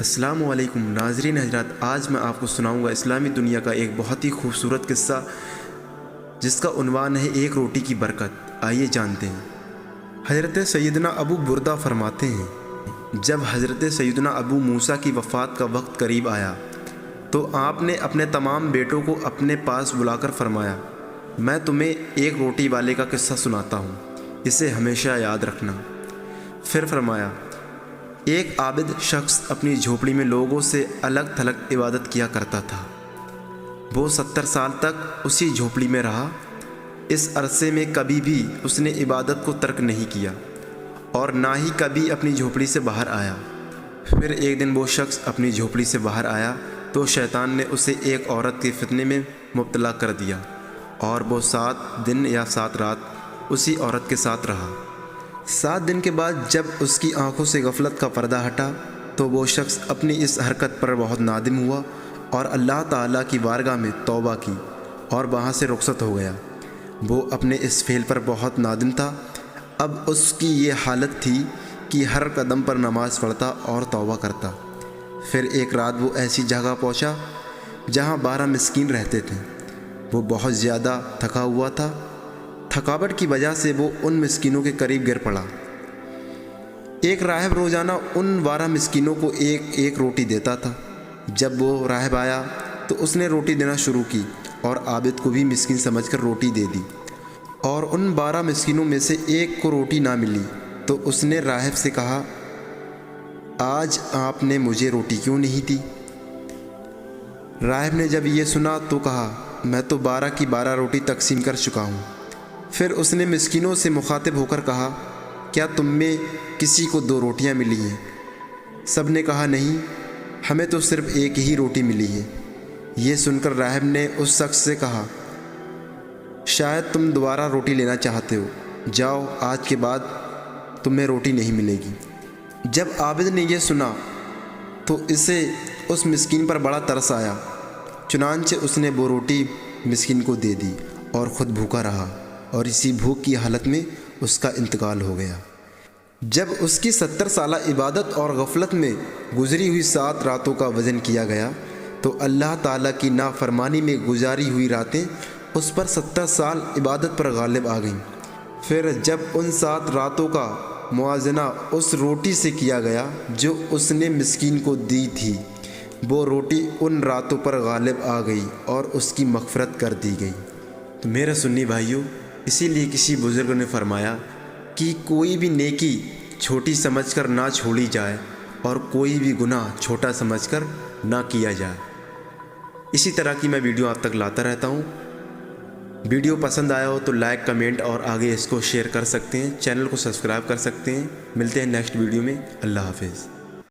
السلام علیکم ناظرین حضرات، آج میں آپ کو سناؤں گا اسلامی دنیا کا ایک بہت ہی خوبصورت قصہ جس کا عنوان ہے ایک روٹی کی برکت۔ آئیے جانتے ہیں۔ حضرت سیدنا ابو بردہ فرماتے ہیں، جب حضرت سیدنا ابو موسیٰ کی وفات کا وقت قریب آیا تو آپ نے اپنے تمام بیٹوں کو اپنے پاس بلا کر فرمایا، میں تمہیں ایک روٹی والے کا قصہ سناتا ہوں، اسے ہمیشہ یاد رکھنا۔ پھر فرمایا، ایک عابد شخص اپنی جھوپڑی میں لوگوں سے الگ تھلگ عبادت کیا کرتا تھا۔ وہ 70 سال تک اسی جھوپڑی میں رہا۔ اس عرصے میں کبھی بھی اس نے عبادت کو ترک نہیں کیا اور نہ ہی کبھی اپنی جھوپڑی سے باہر آیا۔ پھر ایک دن وہ شخص اپنی جھوپڑی سے باہر آیا تو شیطان نے اسے ایک عورت کے فتنے میں مبتلا کر دیا اور وہ 7 دن یا 7 رات اسی عورت کے ساتھ رہا۔ 7 دن کے بعد جب اس کی آنکھوں سے غفلت کا پردہ ہٹا تو وہ شخص اپنی اس حرکت پر بہت نادم ہوا اور اللہ تعالیٰ کی بارگاہ میں توبہ کی اور وہاں سے رخصت ہو گیا۔ وہ اپنے اس فعل پر بہت نادم تھا۔ اب اس کی یہ حالت تھی کہ ہر قدم پر نماز پڑھتا اور توبہ کرتا۔ پھر ایک رات وہ ایسی جگہ پہنچا جہاں 12 مسکین رہتے تھے۔ وہ بہت زیادہ تھکا ہوا تھا۔ تھکاوٹ کی وجہ سے وہ ان مسکینوں کے قریب گر پڑا۔ ایک راہب روزانہ ان 12 مسکینوں کو ایک ایک روٹی دیتا تھا۔ جب وہ راہب آیا تو اس نے روٹی دینا شروع کی اور عابد کو بھی مسکین سمجھ کر روٹی دے دی، اور ان 12 مسکینوں میں سے ایک کو روٹی نہ ملی تو اس نے راہب سے کہا، آج آپ نے مجھے روٹی کیوں نہیں دی؟ راہب نے جب یہ سنا تو کہا، میں تو 12 کی 12 روٹی تقسیم کر چکا ہوں۔ پھر اس نے مسکینوں سے مخاطب ہو کر کہا، کیا تم میں کسی کو 2 روٹیاں ملی ہیں؟ سب نے کہا، نہیں، ہمیں تو صرف ایک ہی روٹی ملی ہے۔ یہ سن کر راہب نے اس شخص سے کہا، شاید تم دوبارہ روٹی لینا چاہتے ہو، جاؤ، آج کے بعد تمہیں روٹی نہیں ملے گی۔ جب عابد نے یہ سنا تو اسے اس مسکین پر بڑا ترس آیا، چنانچہ اس نے وہ روٹی مسکین کو دے دی اور خود بھوکا رہا، اور اسی بھوک کی حالت میں اس کا انتقال ہو گیا۔ جب اس کی 70 سالہ عبادت اور غفلت میں گزری ہوئی 7 راتوں کا وزن کیا گیا تو اللہ تعالیٰ کی نافرمانی میں گزاری ہوئی راتیں اس پر 70 سال عبادت پر غالب آ گئیں۔ پھر جب ان 7 راتوں کا موازنہ اس روٹی سے کیا گیا جو اس نے مسکین کو دی تھی، وہ روٹی ان راتوں پر غالب آ گئی اور اس کی مغفرت کر دی گئی۔ تو میرے سنی بھائیوں، اسی لیے کسی بزرگ نے فرمایا کہ کوئی بھی نیکی چھوٹی سمجھ کر نہ چھوڑی جائے اور کوئی بھی گناہ چھوٹا سمجھ کر نہ کیا جائے۔ اسی طرح کی میں ویڈیو آپ تک لاتا رہتا ہوں۔ ویڈیو پسند آیا ہو تو لائک، کمنٹ اور آگے اس کو شیئر کر سکتے ہیں۔ چینل کو سبسکرائب کر سکتے ہیں۔ ملتے ہیں نیکسٹ ویڈیو میں۔ اللہ حافظ۔